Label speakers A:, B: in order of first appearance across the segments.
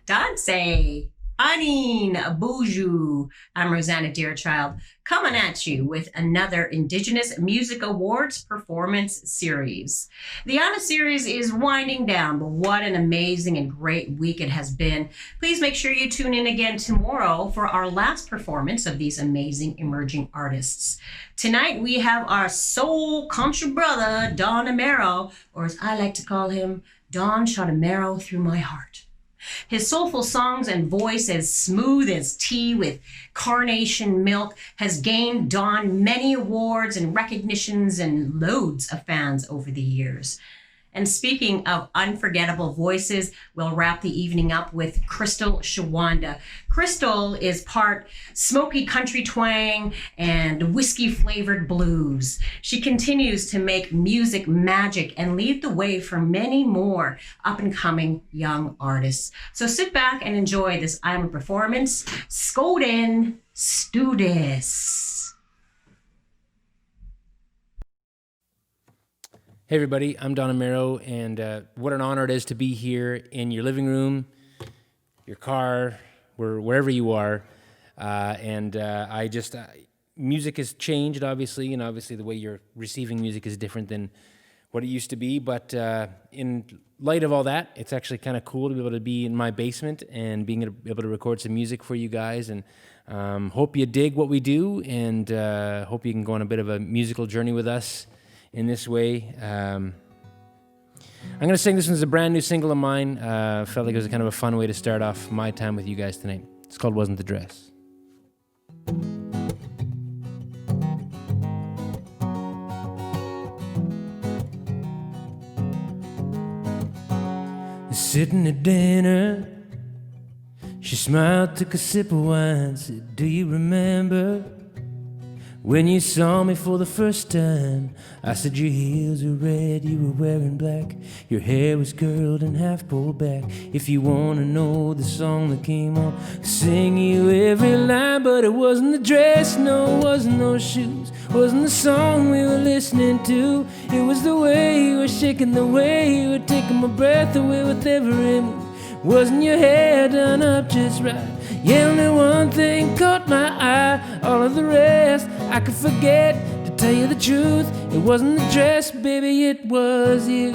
A: Danse, Anine, Boujou. I'm Rosanna Deerchild, coming at you with another Indigenous Music Awards performance series. The ANA series is winding down, but what an amazing and great week it has been. Please make sure you tune in again tomorrow for our last performance of these amazing emerging artists. Tonight we have our soul country brother, Don Amero, or as I like to call him, Don shot Amero through my heart. His soulful songs and voice, as smooth as tea with carnation milk, has gained Don many awards and recognitions and loads of fans over the years. And speaking of unforgettable voices, we'll wrap the evening up with Crystal Shawanda. Crystal is part smoky country twang and whiskey-flavored blues. She continues to make music magic and lead the way for many more up-and-coming young artists. So sit back and enjoy this IMA performance. Skoden Studis.
B: Hey everybody, I'm Don Amero, and what an honor it is to be here in your living room, your car, wherever you are. Music has changed, obviously, and obviously the way you're receiving music is different than what it used to be. But in light of all that, it's actually kind of cool to be able to be in my basement and being able to record some music for you guys. And hope you dig what we do, and hope you can go on a bit of a musical journey with us in this way. I'm going to sing this one as a brand new single of mine. Felt like it was kind of a fun way to start off my time with you guys tonight. It's called Wasn't the Dress. Sitting at dinner, she smiled, took a sip of wine, said, "Do you remember when you saw me for the first time?" I said, "Your heels were red, you were wearing black, your hair was curled and half pulled back. If you want to know the song that came on, sing you every line." But it wasn't the dress, no, it wasn't those shoes, wasn't the song we were listening to. It was the way you were shaking, the way you were taking my breath away with every move. Wasn't your hair done up just right? Yeah, only one thing caught my eye, all of the rest I could forget. To tell you the truth, it wasn't the dress, baby, it was you.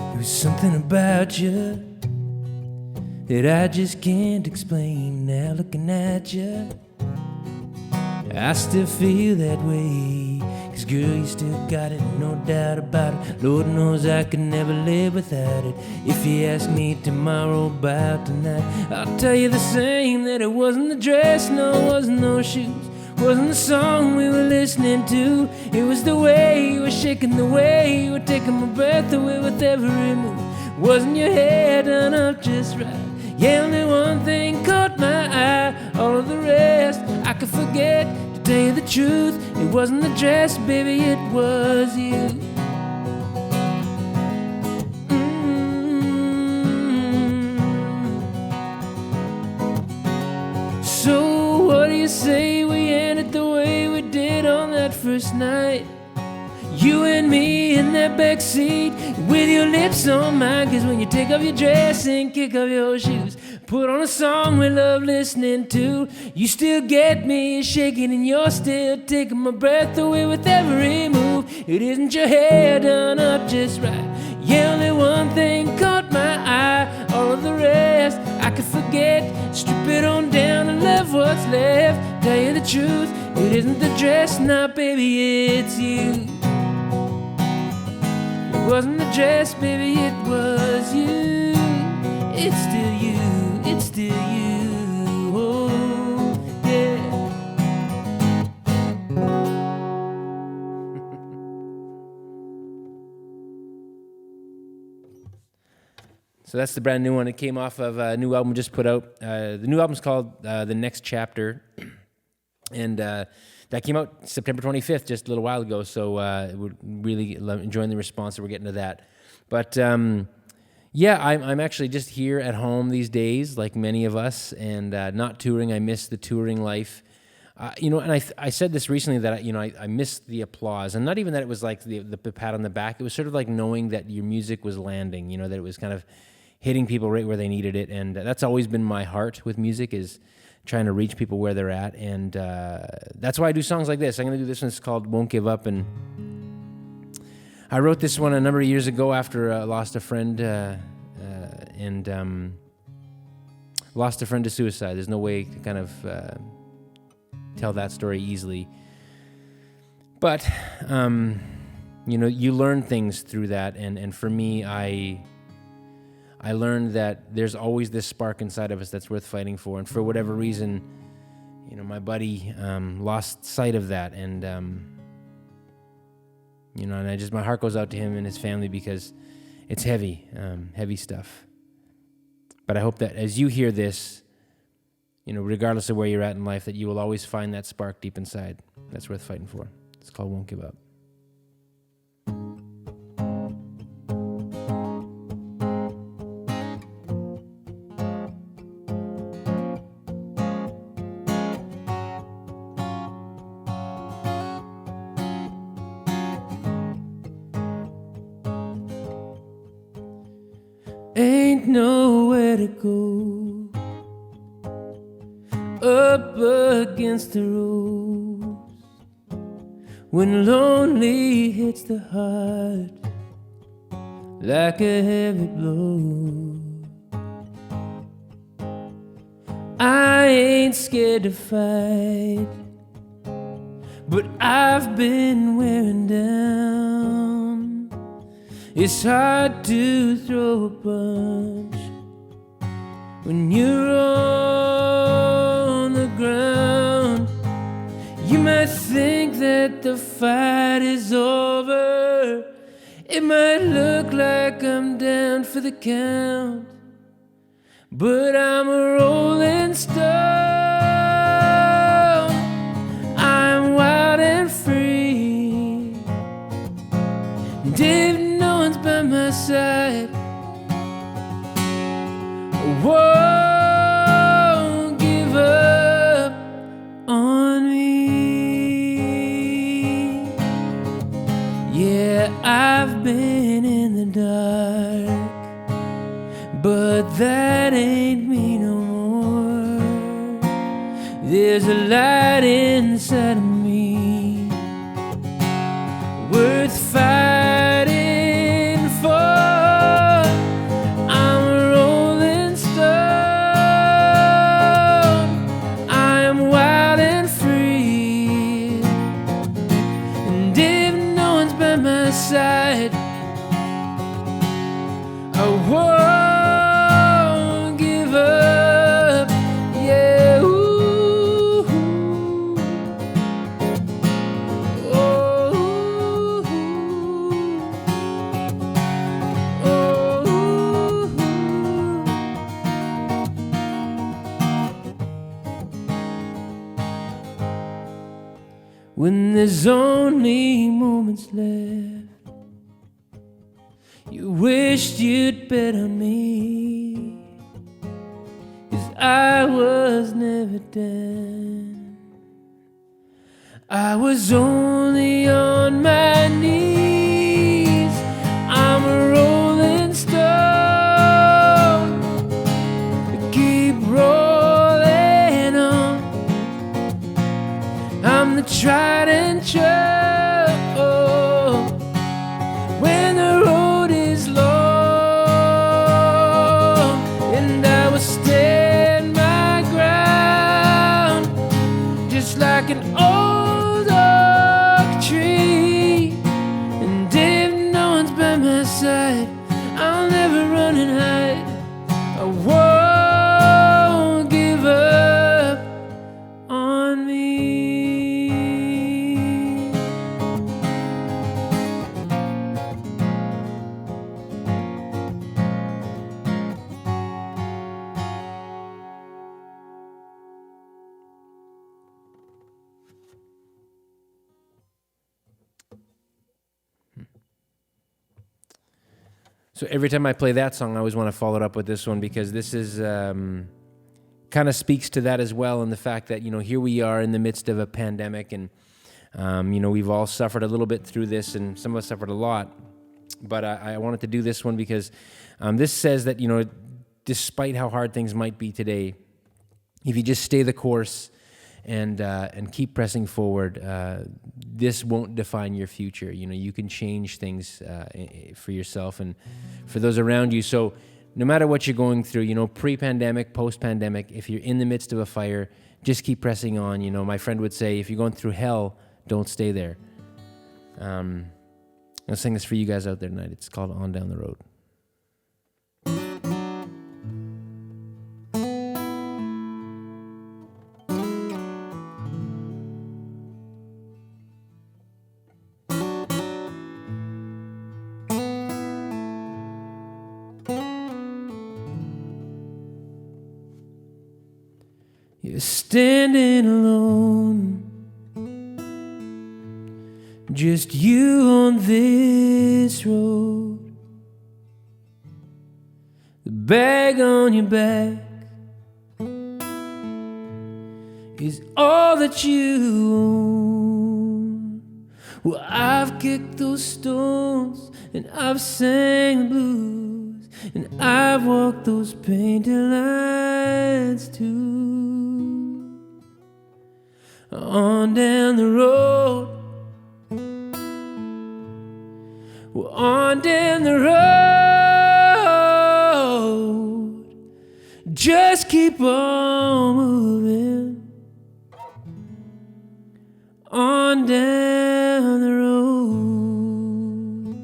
B: There was something about you that I just can't explain. Now looking at you, I still feel that way. 'Cause girl, you still got it, no doubt about it. Lord knows I could never live without it. If you ask me tomorrow about tonight, I'll tell you the same, that it wasn't the dress, no, it wasn't those shoes, wasn't the song we were listening to. It was the way you were shaking, the way you were taking my breath away with every move. Wasn't your hair done up just right? Yeah, only one thing caught my eye, all of the rest I could forget. To tell you the truth, it wasn't the dress, baby, it was you. So what do you say we ended the way we did on that first night? You and me in that back seat with your lips on mine. 'Cause when you take off your dress and kick off your shoes, put on a song we love listening to, you still get me shaking and you're still taking my breath away with every move. It isn't your hair done up just right. Yeah, only one thing caught my eye, all of the rest I could forget. Strip it on down and love what's left. Tell you the truth, it isn't the dress, nah, baby, it's you. It wasn't the dress, baby, it was you. It's still you, it's still you, oh, yeah. So that's the brand new one. It came off of a new album just put out. The new album's called The Next Chapter, and that came out September 25th, just a little while ago, so we're really enjoying the response that we're getting to that. But yeah, I'm actually just here at home these days, like many of us, and not touring. I miss the touring life. And I said this recently that I missed the applause, and not even that it was like the pat on the back. It was sort of like knowing that your music was landing. That it was kind of hitting people right where they needed it, and that's always been my heart with music, is trying to reach people where they're at, and that's why I do songs like this. I'm going to do this one. It's called "Won't Give Up," and I wrote this one a number of years ago after I lost a friend, and lost a friend to suicide. There's no way to kind of tell that story easily, but you learn things through that, and for me, I learned that there's always this spark inside of us that's worth fighting for, and for whatever reason, my buddy lost sight of that, and and my heart goes out to him and his family, because it's heavy stuff. But I hope that as you hear this, regardless of where you're at in life, that you will always find that spark deep inside that's worth fighting for. It's called "Won't Give Up." Ain't nowhere to go, up against the ropes, when lonely hits the heart like a heavy blow. I ain't scared to fight, but I've been wearing down. It's hard to throw a punch when you're on the ground. You might think that the fight is over. It might look like I'm down for the count, but I'm a rolling stone. I'm wild and free, and if no one's by my side, I won't give up on me. Yeah, I've been in the dark, but that ain't me no more. There's a light inside of me worth fighting for. I'm a rolling stone. I am wild and free, and if no one's by my side, I won't give up. Yeah, ooh, oh, oh. When there's only moments left, you wished you'd bet on me, 'cause I was never done. I was only on my knees. I'm a rolling stone. Keep rolling on. I'm the tried and true. When the road is long, and I will stand my ground, just like an old oak tree. And if no one's by my side, I'll never run and hide. I won't give up on me. So every time I play that song, I always want to follow it up with this one, because this is kind kind of speaks to that as well, and the fact that, here we are in the midst of a pandemic, and we've all suffered a little bit through this, and some of us suffered a lot. But I wanted to do this one because this says that, despite how hard things might be today, if you just stay the course and keep pressing forward, this won't define your future. You can change things for yourself and for those around you. So no matter what you're going through, pre-pandemic, post-pandemic, if you're in the midst of a fire, just keep pressing on. My friend would say, if you're going through hell, don't stay there. I'll sing this for you guys out there tonight. It's called On Down the Road. You're standing alone, just you on this road. The bag on your back is all that you own. Well, I've kicked those stones and I've sang the blues, and I've walked those painted lines too. On down the road, we're on down the road. Just keep on moving. On down the road.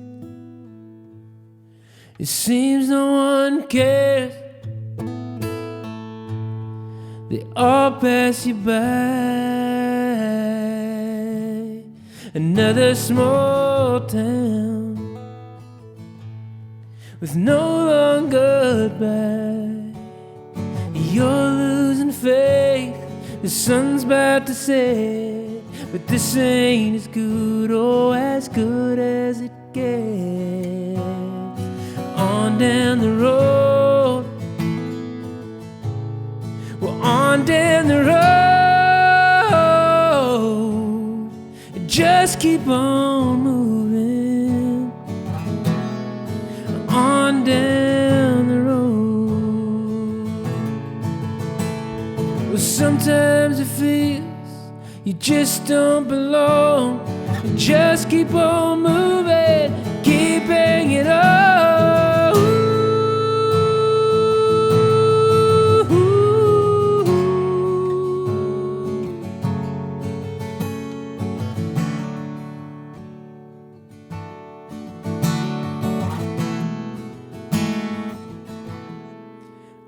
B: It seems no one cares. They all pass you by. Another small town with no long goodbye. You're losing faith, the sun's about to set, but this ain't as good, oh, as good as it gets. On down the road, we're on down the road. Just keep on moving. On down the road. Well, sometimes it feels you just don't belong. Just keep on moving, keep hanging on.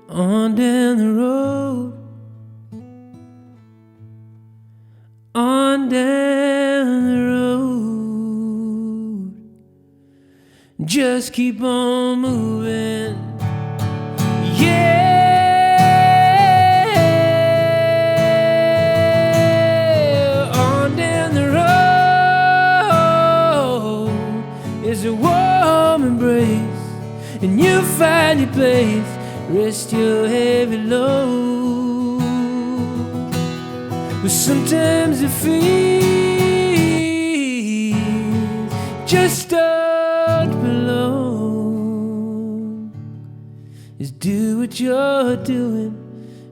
B: On down the road, on down the road. Just keep on moving, yeah. On down the road is a warm embrace, and you find your place. Rest your heavy load. But sometimes it feels just don't belong. Just do what you're doing,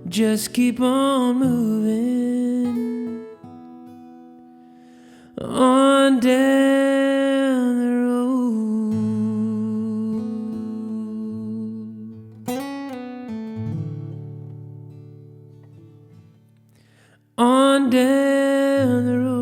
B: just keep on moving. On down the road. On down the road.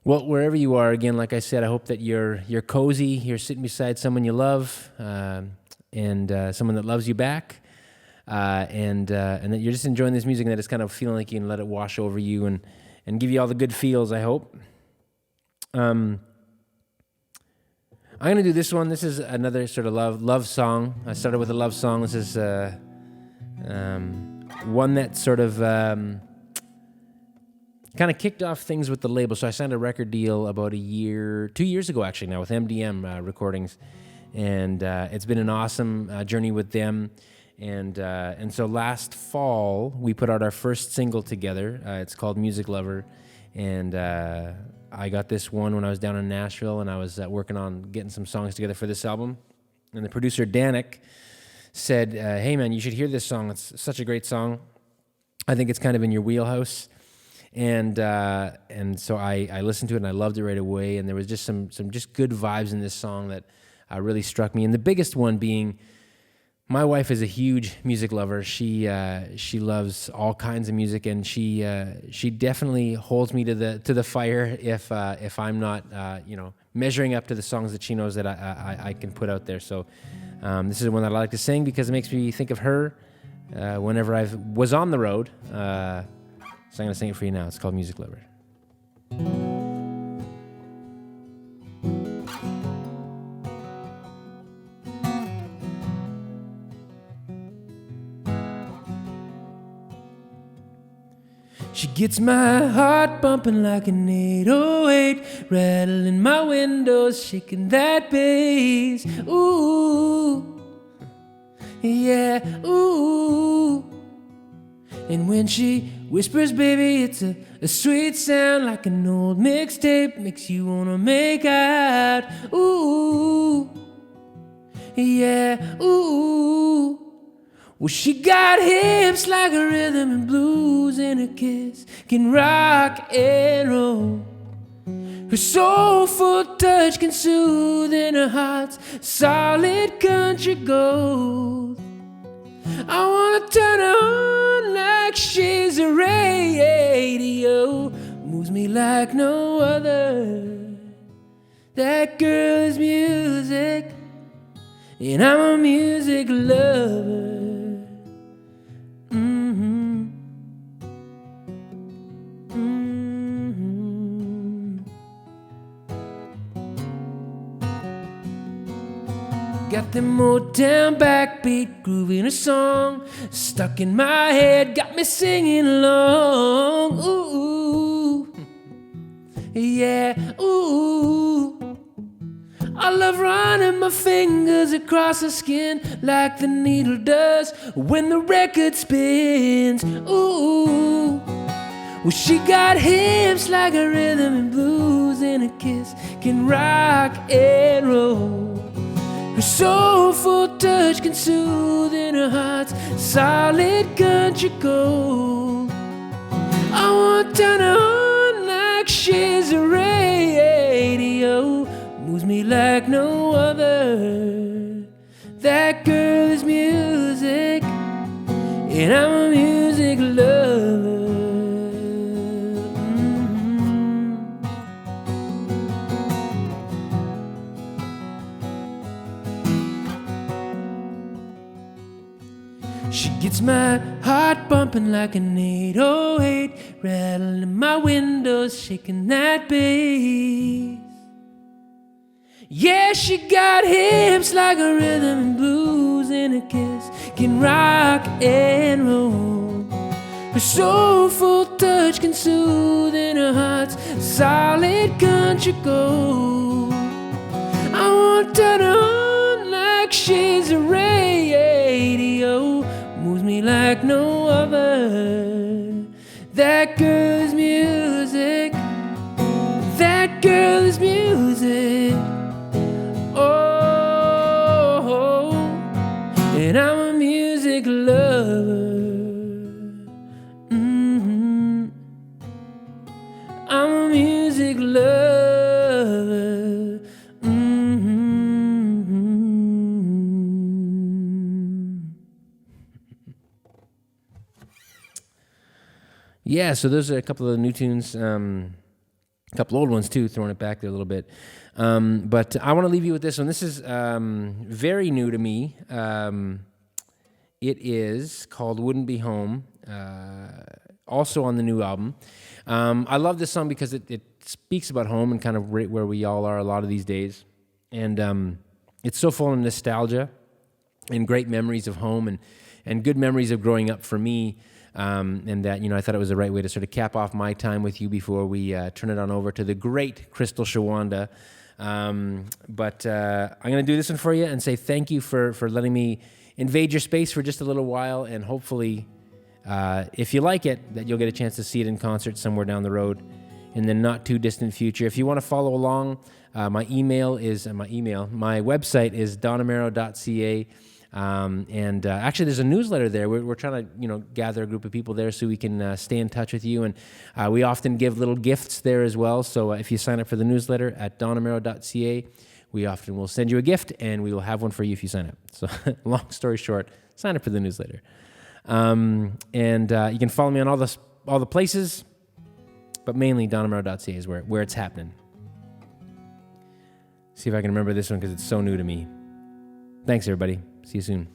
B: Well, wherever you are, again, like I said, I hope that you're cozy, you're sitting beside someone you love, and someone that loves you back, and that you're just enjoying this music, and that it's kind of feeling like you can let it wash over you and give you all the good feels, I hope. I'm going to do this one. This is another sort of love song. I started with a love song. This is one that sort of kind of kicked off things with the label. So I signed a record deal about 2 years ago actually now with MDM Recordings. And it's been an awesome journey with them. And so last fall, we put out our first single together. It's called Music Lover. And I got this one when I was down in Nashville, and I was working on getting some songs together for this album. And the producer, Danik, said, hey, man, you should hear this song. It's such a great song. I think it's kind of in your wheelhouse. And so I listened to it, and I loved it right away. And there was just some just good vibes in this song that really struck me. And the biggest one being, my wife is a huge music lover. She loves all kinds of music, and she definitely holds me to the fire if I'm not measuring up to the songs that she knows that I can put out there. So this is one that I like to sing because it makes me think of her whenever I was on the road. So I'm gonna sing it for you now. It's called Music Lover. She gets my heart bumping like an 808, rattling my windows, shaking that bass. Ooh, yeah, ooh. And when she whispers, baby, it's a sweet sound like an old mixtape, makes you wanna make out. Ooh, yeah, ooh. Well, she got hips like a rhythm and blues, and her kiss can rock and roll. Her soulful touch can soothe, and her heart's solid country gold. I wanna turn her on like she's a radio, moves me like no other. That girl is music, and I'm a music lover. Got the Motown backbeat grooving a song stuck in my head, got me singing along. Ooh, yeah, ooh. I love running my fingers across the skin like the needle does when the record spins. Ooh, well, she got hips like a rhythm and blues, and a kiss can rock and roll. Her soulful touch can soothe, and her heart's solid country gold. I want to turn her on like she's a radio, moves me like no other. That girl is music, and I'm a music lover. She gets my heart bumping like an 808, rattling my windows, shaking that bass. Yeah, she got hips like a rhythm and blues, and a kiss can rock and roll. Her soulful touch can soothe, and her heart's solid country gold. I want to turn her on like she's a radio, moves me like no other. That girl is music, that girl is music. Oh, and I'm a music lover. I'm a music lover. Yeah, so those are a couple of new tunes, a couple old ones too, throwing it back there a little bit. But I want to leave you with this one. This is very new to me. It is called Wouldn't Be Home, also on the new album. I love this song because it speaks about home and kind of right where we all are a lot of these days. And it's so full of nostalgia and great memories of home and good memories of growing up for me. And that, I thought it was the right way to sort of cap off my time with you before we turn it on over to the great Crystal Shawanda. But I'm going to do this one for you and say thank you for letting me invade your space for just a little while. And hopefully, if you like it, that you'll get a chance to see it in concert somewhere down the road in the not too distant future. If you want to follow along, my website is donamero.ca. Actually, there's a newsletter there. We're trying to, gather a group of people there so we can stay in touch with you. And we often give little gifts there as well. So if you sign up for the newsletter at donamero.ca, we often will send you a gift, and we will have one for you if you sign up. So long story short, sign up for the newsletter. You can follow me on all the places, but mainly donamero.ca is where it's happening. See if I can remember this one because it's so new to me. Thanks, everybody. See you soon.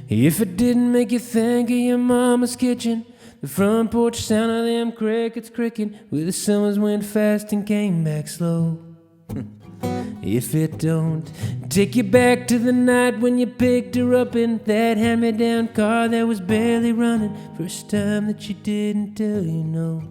B: If it didn't make you think of your mama's kitchen, the front porch sound of them crickets cricking, where the summers went fast and came back slow. If it don't take you back to the night when you picked her up in that hand-me-down car that was barely running, first time that you didn't tell you no.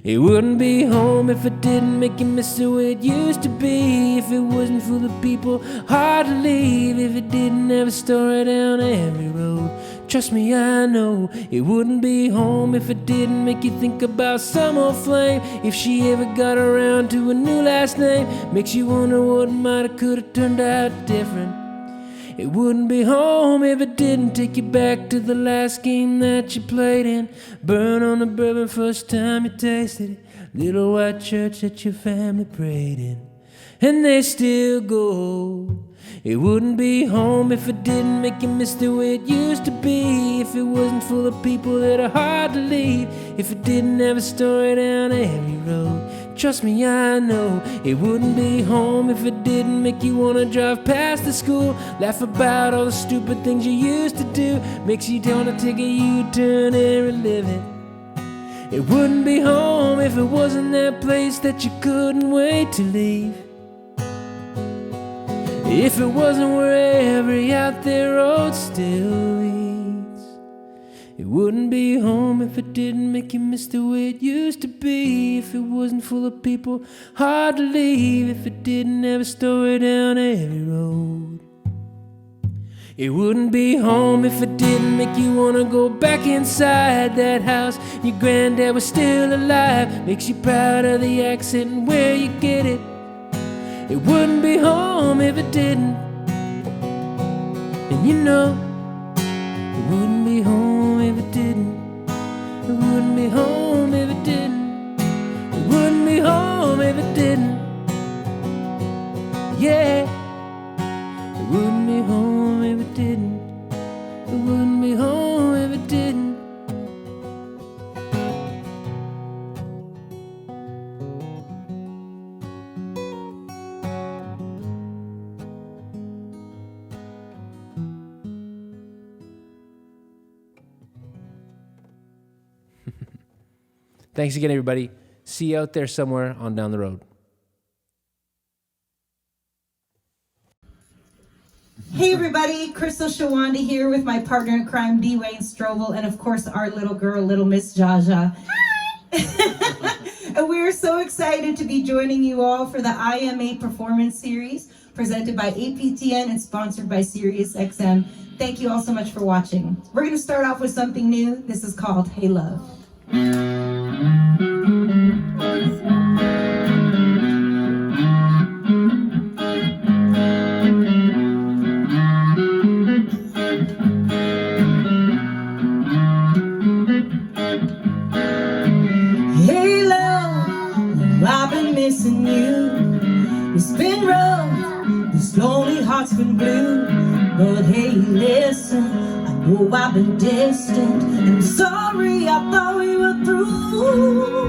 B: It wouldn't be home if it didn't make you miss the way it used to be. If it wasn't full of people hard to leave. If it didn't have a story down every road. Trust me, I know. It wouldn't be home if it didn't make you think about some old flame. If she ever got around to a new last name. Makes you wonder what might have could have turned out different. It wouldn't be home if it didn't take you back to the last game that you played in. Burn on the bourbon first time you tasted it. Little white church that your family prayed in. And they still go. It wouldn't be home if it didn't make you miss the way it used to be. If it wasn't full of people that are hard to leave. If it didn't have a story down every road. Trust me, I know. It wouldn't be home if it didn't make you wanna drive past the school. Laugh about all the stupid things you used to do. Makes you wanna take a U-turn and relive it. It wouldn't be home if it wasn't that place that you couldn't wait to leave. If it wasn't where every out there road still leads. It wouldn't be home if it didn't make you miss the way it used to be. If it wasn't full of people hard to leave. If it didn't have a story down every road. It wouldn't be home if it didn't make you wanna go back inside that house. Your granddad was still alive. Makes you proud of the accent and where you get it. It wouldn't be home if it didn't. And you know, it wouldn't be home if it didn't. It wouldn't be home if it didn't. It wouldn't be home if it didn't. Yeah. It wouldn't be home if it didn't. It wouldn't be home if it didn't. Thanks again, everybody. See you out there somewhere on down the road.
C: Hey everybody, Crystal Shawanda here with my partner in crime, D. Wayne Strobel, and of course our little girl, little Miss Jaja. And we're so excited to be joining you all for the IMA Performance Series, presented by APTN and sponsored by SiriusXM. Thank you all so much for watching. We're going to start off with something new. This is called Hey Love. Hey love, I've been missing you. It's been rough, this lonely heart's been blue. But hey listen, I Oh, I've been distant and sorry, I thought we were through.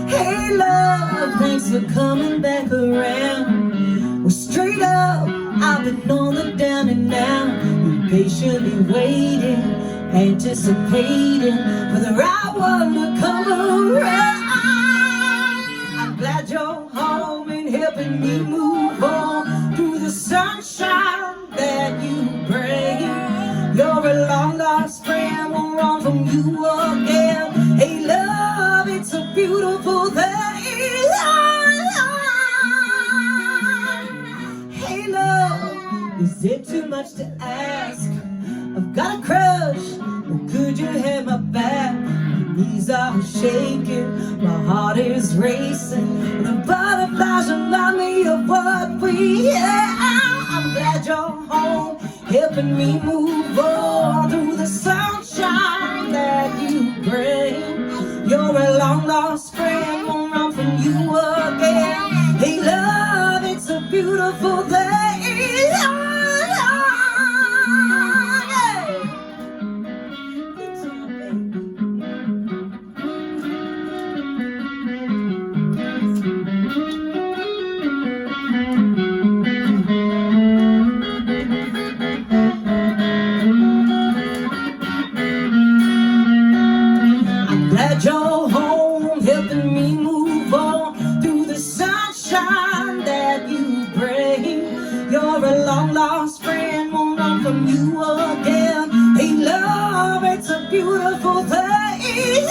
C: Hey love, thanks for coming back around. Well, straight up, I've been on the down and now. You're patiently waiting, anticipating for the right one to come around. I'm glad you're home and helping me move on through the sunshine that you bring. You're a long lost friend, won't run from you again. Hey love, it's a beautiful thing. Hey love, is it too much to ask? I've got a crush, well, could you have my back? My knees are shaking, my heart is racing. The butterflies remind me of what we had. I'm glad you're home, helping me move on through the sunshine that you bring. You're a long lost friend, won't run from you again. Hey love, it's a beautiful thing. Glad you're home, helping me move on through the sunshine that you bring. You're a long lost friend, won't run from you again. Hey love, it's a beautiful thing. Hey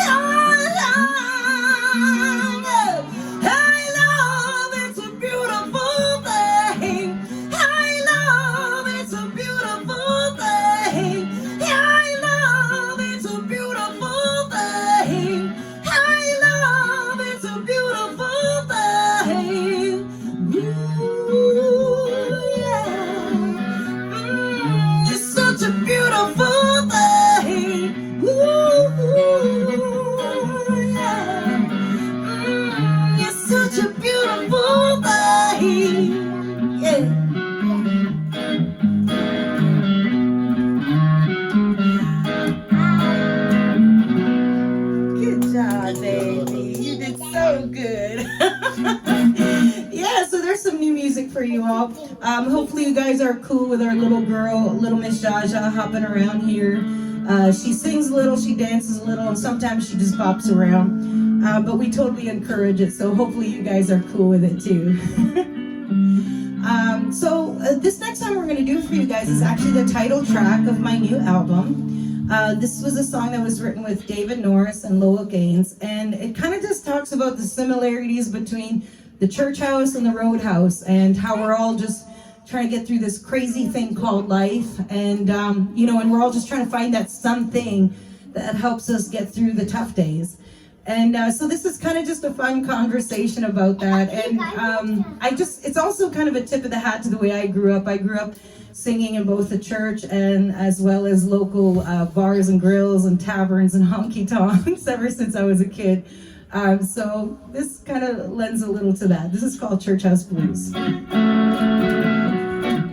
C: love, it's a beautiful thing. Hey love, it's a beautiful thing. Hey love, it's a beautiful thing. Hey love, it's a beautiful thing. Ooh, yeah. You're such a beautiful thing. Ooh, yeah. You're such a beautiful thing. Yeah. Good job, baby. You did so good. Yeah, so there's some new music for you all. Hopefully you guys are cool with our little girl, little Miss Jaja, hopping around here. She sings a little, she dances a little, and sometimes she just bops around. But we totally encourage it, so hopefully you guys are cool with it too. This next song we're going to do for you guys is actually the title track of my new album. This was a song that was written with David Norris and Lowell Gaines, and it kind of just talks about the similarities between the church house and the roadhouse, and how we're all just trying to get through this crazy thing called life, and and we're all just trying to find that something that helps us get through the tough days. And so this is kind of just a fun conversation about that, and it's also kind of a tip of the hat to the way I grew up. I grew up singing in both the church and as well as local bars and grills and taverns and honky-tonks ever since I was a kid. So this kind of lends a little to that. This is called Church House Blues.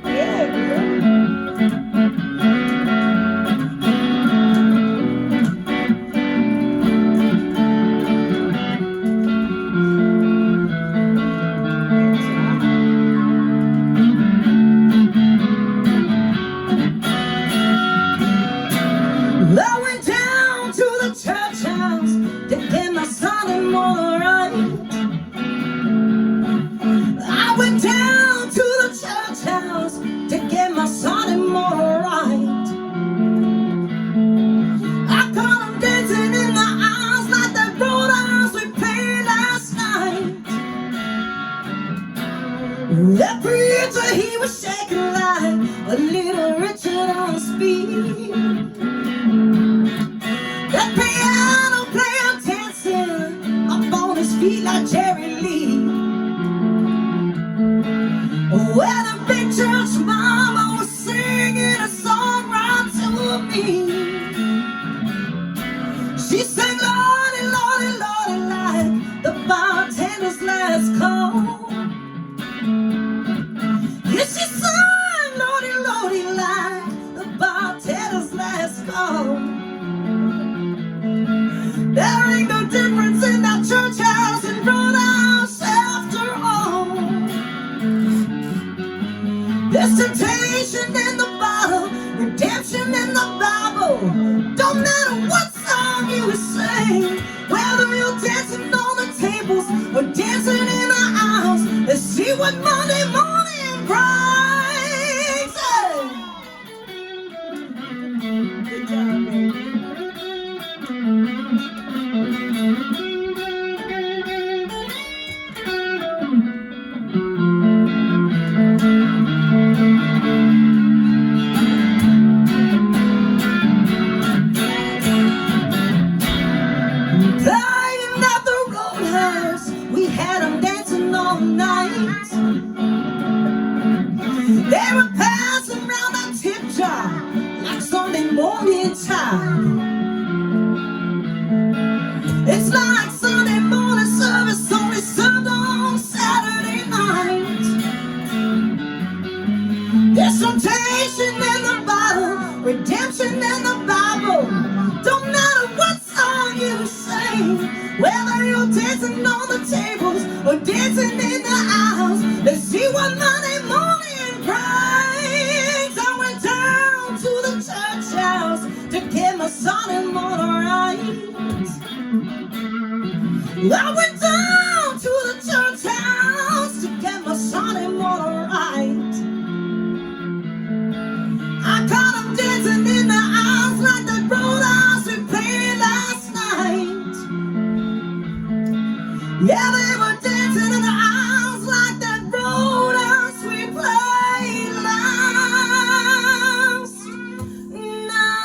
C: Yeah, girl. I went down to the church house to get my Sunday morning right. I went down to the church house to get my Sunday morning right. I caught them dancing in my eyes like that roadhouse we played last night. That preacher, he was shaking like a little Richard on his feet. That piano player dancing up on his feet like Jerry Lee. Well, the big church mama was singing a song right to me. She sang Lordy, Lordy, Lordy like the bartender's last call. Yes, she sang Lordy, Lordy, redemption in the Bible. Don't matter what song you sing, whether you're dancing on the tables or dancing in the aisles. Let's see what Monday morning brings. I went down to the church house to get my son-in-law right. I went down to the church house to get my son-in-law right. I caught him dancing in the aisles like the roadhouse we played last night. Yeah, they were dancing in the aisles like that roadhouse we played last night.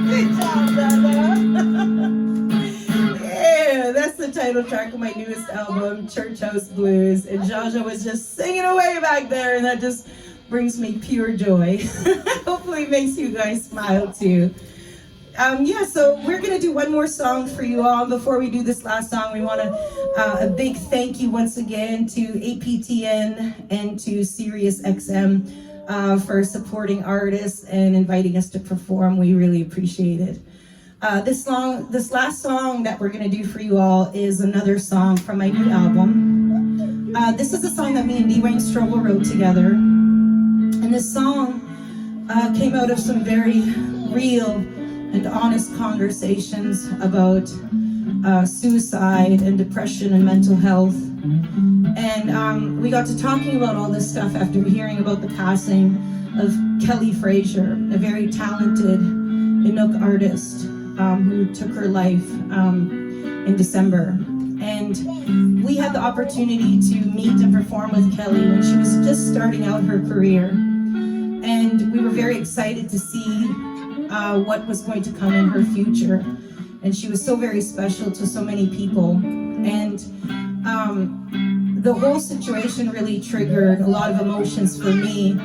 C: Good job, brother. Yeah, that's the title track of my newest album, Church House Blues. And Jaja was just singing away back there, and that just brings me pure joy. Hopefully it makes you guys smile too. Yeah, so we're gonna do one more song for you all. Before we do this last song, we want a big thank you once again to APTN and to SiriusXM for supporting artists and inviting us to perform. We really appreciate it. This last song that we're gonna do for you all is another song from my new album. This is a song that me and Dwayne Strobel wrote together. And this song came out of some very real and honest conversations about suicide and depression and mental health. And we got to talking about all this stuff after hearing about the passing of Kelly Frazier, a very talented Inuk artist who took her life in December. And we had the opportunity to meet and perform with Kelly when she was just starting out her career. And we were very excited to see what was going to come in her future. And she was so very special to so many people. And the whole situation really triggered a lot of emotions for me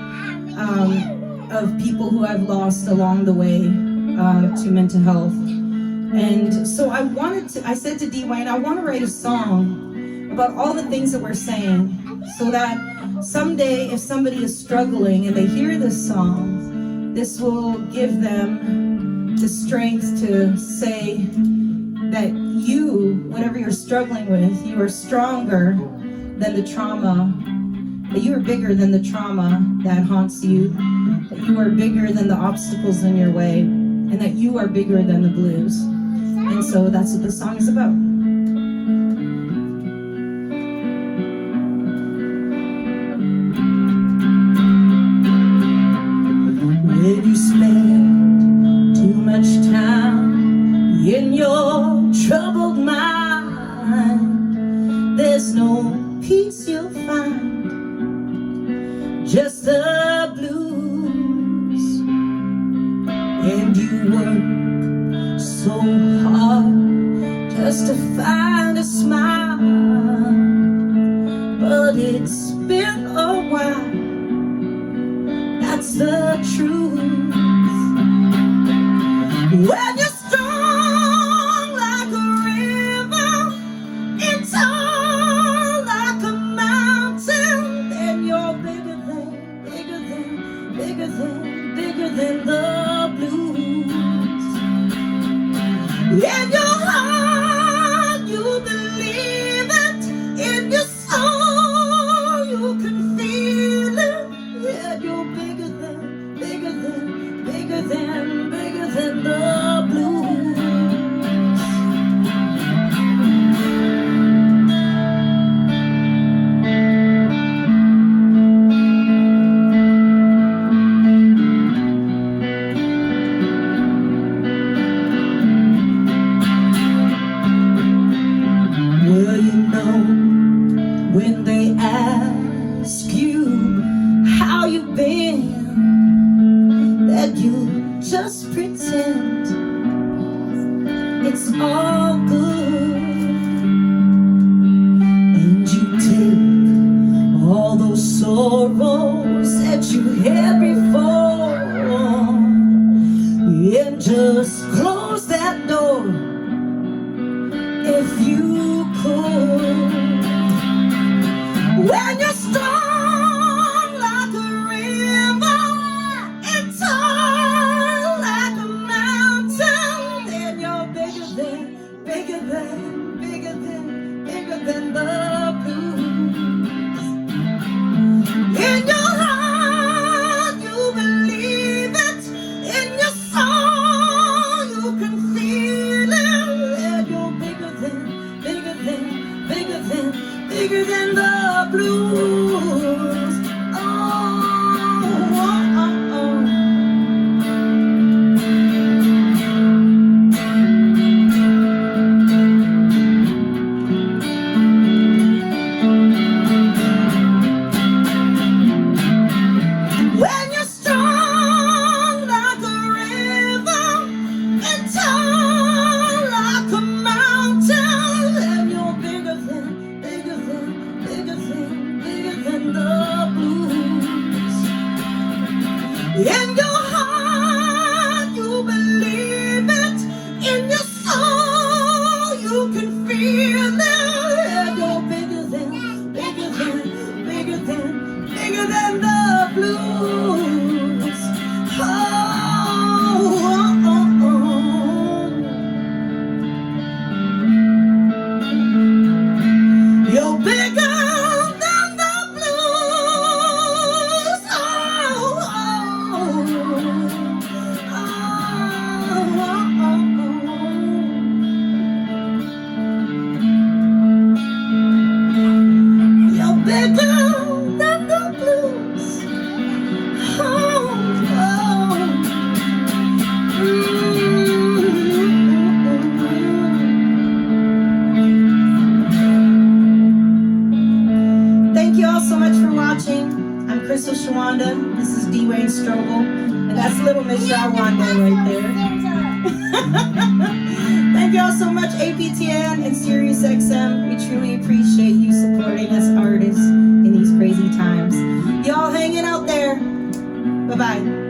C: of people who I've lost along the way to mental health. And so I said to Dwayne, I want to write a song about all the things that we're saying, so that someday if somebody is struggling and they hear this song, this will give them the strength to say that you, whatever you're struggling with, you are stronger than the trauma, that you are bigger than the trauma that haunts you, that you are bigger than the obstacles in your way, and that you are bigger than the blues. And so that's what the song is about. When you spend too much time in your troubled mind, there's no peace you'll find, just the blues. And you work so hard just to find a smile, but it's been a while, that's the truth. When you're strong like a river and tall like a mountain, then you're bigger than the blues. In your heart, you believe it. In your soul, you can feel it. Yeah, you're bigger than the blues. Well, you know, when they ask you how you've been, that you just pretend it's all good, and you take all those sorrows that you had before and just close that door if you could. When you're bigger than the blues. Oh, oh, oh, oh. When you're strong like a river and tall like a mountain, and you're bigger than the blues. In your heart, you believe it. In your soul, you can feel it. And you're bigger than the blues. Oh, oh, oh, oh. You're bigger than the blues. Oh, oh, oh, oh, oh. You're bigger than the blues. Oh, oh. Thank you all so much for watching. I'm Crystal Shawanda. This is D. Wayne Strobel. And that's little Miss Shawanda right there. Thank you all so much, APTN and SiriusXM. We truly appreciate you supporting us artists in these crazy times. Y'all hanging out there. Bye-bye.